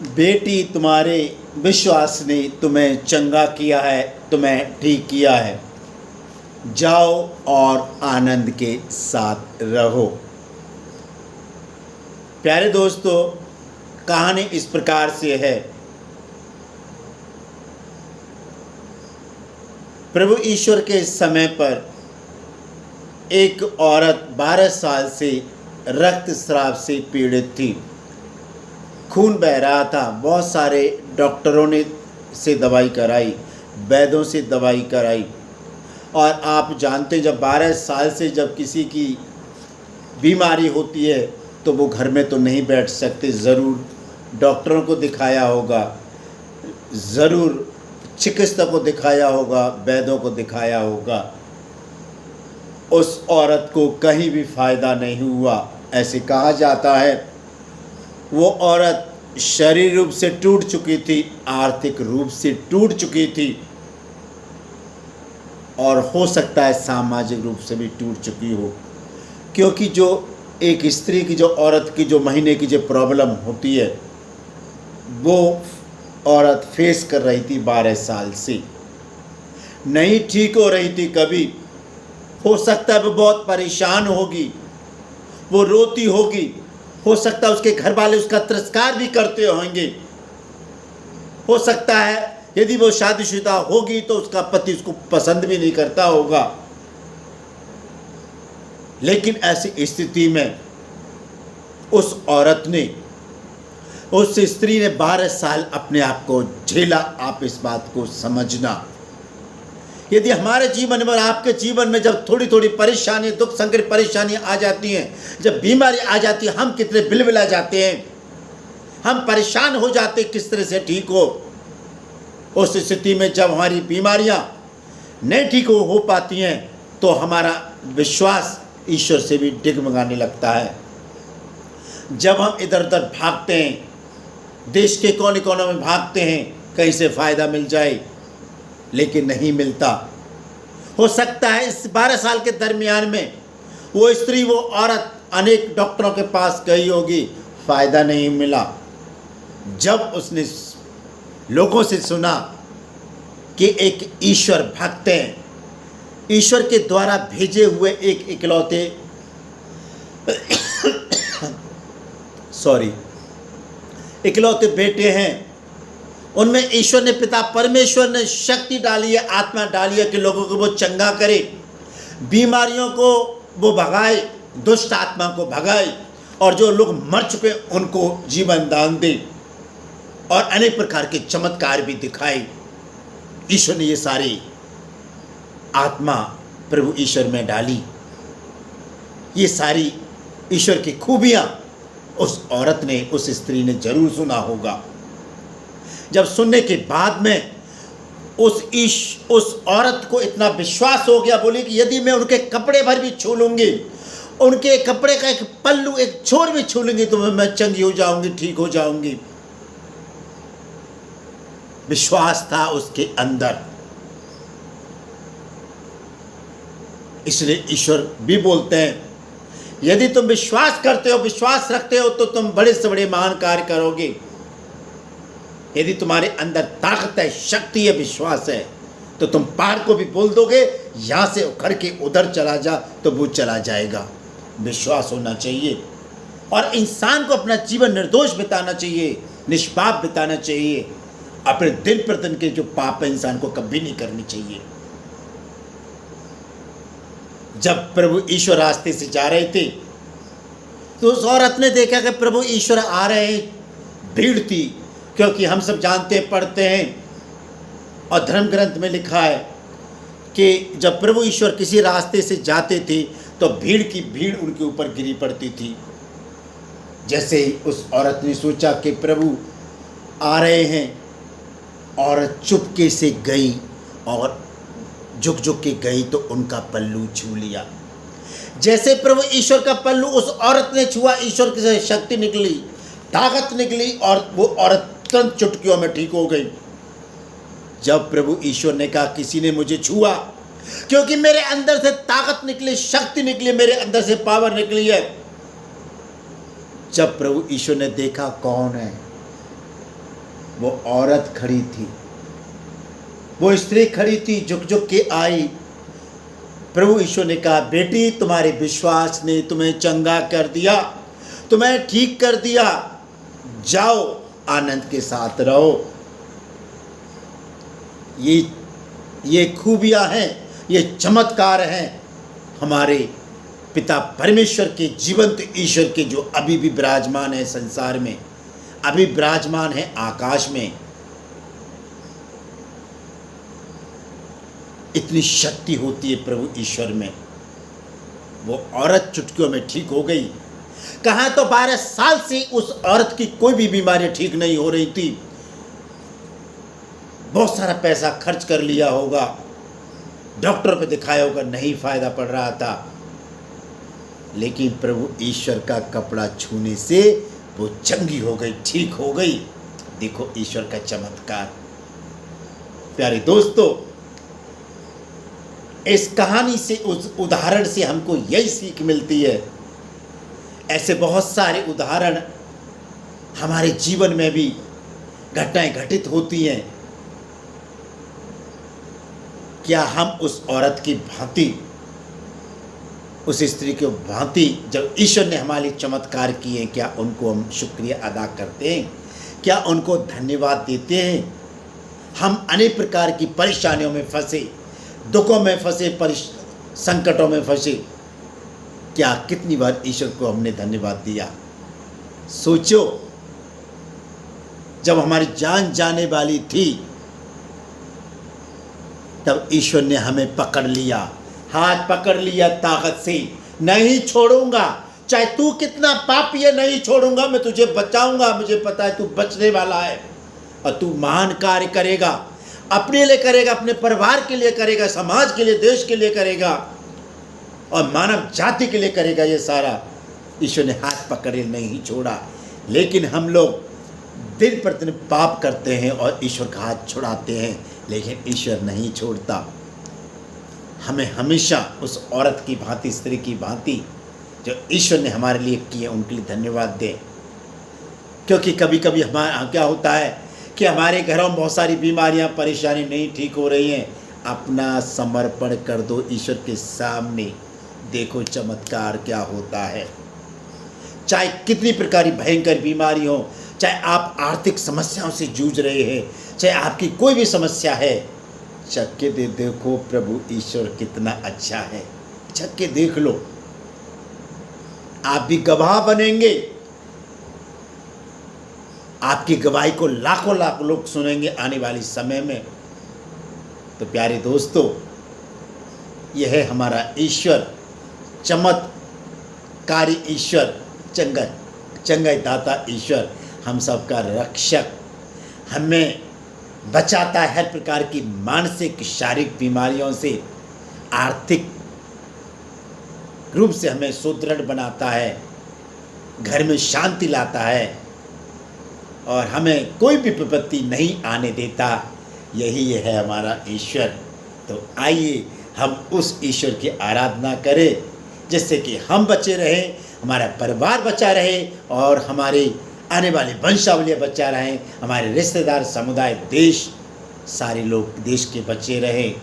बेटी, तुम्हारे विश्वास ने तुम्हें चंगा किया है, तुम्हें ठीक किया है। जाओ और आनंद के साथ रहो। प्यारे दोस्तों, कहानी इस प्रकार से है। प्रभु ईश्वर के समय पर एक औरत 12 साल से रक्तस्राव से पीड़ित थी। खून बह रहा था। बहुत सारे डॉक्टरों ने से दवाई कराई, वैद्यों से दवाई कराई। और आप जानते हैं, जब 12 साल से जब किसी की बीमारी होती है तो वो घर में तो नहीं बैठ सकते, ज़रूर डॉक्टरों को दिखाया होगा, ज़रूर चिकित्सक को दिखाया होगा, वैद्यों को दिखाया होगा। उस औरत को कहीं भी फ़ायदा नहीं हुआ। ऐसे कहा जाता है वो औरत शारीरिक रूप से टूट चुकी थी, आर्थिक रूप से टूट चुकी थी, और हो सकता है सामाजिक रूप से भी टूट चुकी हो। क्योंकि जो एक स्त्री की, जो औरत की जो महीने की जो प्रॉब्लम होती है, वो औरत फेस कर रही थी 12 साल से, नहीं ठीक हो रही थी। कभी हो सकता है वो बहुत परेशान होगी, वो रोती होगी, हो सकता है उसके घर वाले उसका तिरस्कार भी करते होंगे, हो सकता है यदि वो शादीशुदा होगी तो उसका पति उसको पसंद भी नहीं करता होगा। लेकिन ऐसी स्थिति में उस औरत ने, उस स्त्री ने 12 साल अपने आप को झेला। आप इस बात को समझना, यदि हमारे जीवन में और आपके जीवन में जब थोड़ी थोड़ी परेशानी, दुख संकट परेशानी आ जाती हैं, जब बीमारी आ जाती है, हम कितने बिलबिला जाते हैं, हम परेशान हो जाते हैं किस तरह से ठीक हो। उस स्थिति में जब हमारी बीमारियां नहीं ठीक हो पाती हैं तो हमारा विश्वास ईश्वर से भी डगमगाने लगता है। जब हम इधर उधर भागते हैं, देश के कोने कोने में भागते हैं, कहीं से फ़ायदा मिल जाए, लेकिन नहीं मिलता। हो सकता है इस 12 साल के दरमियान में वो स्त्री, वो औरत अनेक डॉक्टरों के पास गई होगी, फ़ायदा नहीं मिला। जब उसने लोगों से सुना कि एक ईश्वर भक्त हैं, ईश्वर के द्वारा भेजे हुए एक इकलौते इकलौते बेटे हैं, उनमें ईश्वर ने, पिता परमेश्वर ने शक्ति डाली है, आत्मा डाली है कि लोगों को वो चंगा करे, बीमारियों को वो भगाए, दुष्ट आत्मा को भगाए, और जो लोग मर चुके उनको जीवन दान दे, और अनेक प्रकार के चमत्कार भी दिखाए। ईश्वर ने ये सारी आत्मा प्रभु ईश्वर में डाली। ये सारी ईश्वर की खूबियाँ उस औरत ने, उस स्त्री ने जरूर सुना होगा। जब सुनने के बाद में उस औरत को इतना विश्वास हो गया, बोली कि यदि मैं उनके कपड़े भर भी छू लूँगी, उनके कपड़े का एक पल्लू, एक छोर भी छू लूँगी, तो मैं चंगी हो जाऊँगी, ठीक हो जाऊँगी। विश्वास था उसके अंदर। इसलिए ईश्वर भी बोलते हैं, यदि तुम विश्वास करते हो, विश्वास रखते हो, तो तुम बड़े से बड़े महान कार्य करोगे। यदि तुम्हारे अंदर ताकत है, शक्ति है, विश्वास है, तो तुम पहाड़ को भी बोल दोगे यहाँ से उखड़ के उधर चला जा, तो वो चला जाएगा। विश्वास होना चाहिए, और इंसान को अपना जीवन निर्दोष बिताना चाहिए, निष्पाप बिताना चाहिए। अपने दिन प्रतिदिन के जो पाप है, इंसान को कभी नहीं करनी चाहिए। जब प्रभु ईश्वर रास्ते से जा रहे थे तो उस औरत ने देखा कि प्रभु ईश्वर आ रहे हैं। भीड़ थी, क्योंकि हम सब जानते हैं, पढ़ते हैं, और धर्म ग्रंथ में लिखा है कि जब प्रभु ईश्वर किसी रास्ते से जाते थे तो भीड़ की भीड़ उनके ऊपर गिरी पड़ती थी। जैसे ही उस औरत ने सोचा कि प्रभु आ रहे हैं, औरत चुपके से गई और झुक झुक के गई तो उनका पल्लू छू लिया। जैसे प्रभु ईश्वर का पल्लू उस औरत ने छुआ, ईश्वर की से शक्ति निकली, ताकत निकली, और वो औरत तुरंत चुटकियों में ठीक हो गई। जब प्रभु ईश्वर ने कहा, किसी ने मुझे छुआ, क्योंकि मेरे अंदर से ताकत निकली, शक्ति निकली, मेरे अंदर से पावर निकली है। जब प्रभु ईश्वर ने देखा कौन है, वो औरत खड़ी थी, वो स्त्री खड़ी थी, झुक झुक के आई। प्रभु यीशु ने कहा, बेटी तुम्हारे विश्वास ने तुम्हें चंगा कर दिया, तुम्हें ठीक कर दिया, जाओ आनंद के साथ रहो। ये खूबियां हैं, ये चमत्कार हैं हमारे पिता परमेश्वर के, जीवंत ईश्वर के, जो अभी भी विराजमान है संसार में, अभी विराजमान है आकाश में। इतनी शक्ति होती है प्रभु ईश्वर में। वो औरत चुटकियों में ठीक हो गई। कहाँ तो 12 साल से उस औरत की कोई भी बीमारी ठीक नहीं हो रही थी। बहुत सारा पैसा खर्च कर लिया होगा, डॉक्टर पे दिखाया होगा, नहीं फायदा पड़ रहा था, लेकिन प्रभु ईश्वर का कपड़ा छूने से वो चंगी हो गई, ठीक हो गई। देखो ईश्वर का चमत्कार। प्यारे दोस्तों, इस कहानी से, उस उदाहरण से हमको यही सीख मिलती है। ऐसे बहुत सारे उदाहरण हमारे जीवन में भी घटनाएं घटित होती हैं। क्या हम उस औरत की भांति, उस स्त्री की भांति, जब ईश्वर ने हमारे लिए चमत्कार किए, क्या उनको हम शुक्रिया अदा करते हैं? क्या उनको धन्यवाद देते हैं? हम अनेक प्रकार की परेशानियों में फंसे, दुखों में फंसे, संकटों में फंसे, क्या कितनी बार ईश्वर को हमने धन्यवाद दिया? सोचो, जब हमारी जान जाने वाली थी तब ईश्वर ने हमें पकड़ लिया, हाथ पकड़ लिया ताकत से, नहीं छोड़ूंगा, चाहे तू कितना पापी है, नहीं छोड़ूंगा, मैं तुझे बचाऊंगा, मुझे पता है तू बचने वाला है और तू महान कार्य करेगा, अपने लिए करेगा, अपने परिवार के लिए करेगा, समाज के लिए, देश के लिए करेगा और मानव जाति के लिए करेगा। ये सारा ईश्वर ने हाथ पकड़े नहीं छोड़ा। लेकिन हम लोग दिन प्रतिदिन पाप करते हैं और ईश्वर का हाथ छुड़ाते हैं, लेकिन ईश्वर नहीं छोड़ता। हमें हमेशा उस औरत की भांति, स्त्री की भांति जो ईश्वर ने हमारे लिए किए, उनके लिए धन्यवाद दें। क्योंकि कभी कभी हमारा क्या होता है कि हमारे घरों में बहुत सारी बीमारियां, परेशानी नहीं ठीक हो रही हैं। अपना समर्पण कर दो ईश्वर के सामने, देखो चमत्कार क्या होता है। चाहे कितनी प्रकार की भयंकर बीमारी हो, चाहे आप आर्थिक समस्याओं से जूझ रहे हैं, चाहे आपकी कोई भी समस्या है, चख के देखो प्रभु ईश्वर कितना अच्छा है। चख के देख लो, आप भी गवाह बनेंगे। आपकी गवाही को लाखों लाख लोग सुनेंगे आने वाले समय में। तो प्यारे दोस्तों, यह है हमारा ईश्वर, चमत्कारी ईश्वर, चंगाई दाता ईश्वर, हम सबका रक्षक, हमें बचाता है हर प्रकार की मानसिक, शारीरिक बीमारियों से, आर्थिक रूप से हमें सुदृढ़ बनाता है, घर में शांति लाता है और हमें कोई भी विपत्ति नहीं आने देता। यही है हमारा ईश्वर। तो आइए हम उस ईश्वर की आराधना करें, जिससे कि हम बचे रहें, हमारा परिवार बचा रहे और हमारे आने वाले वंशावलियाँ बचा रहें, हमारे रिश्तेदार, समुदाय, देश, सारे लोग देश के बचे रहें।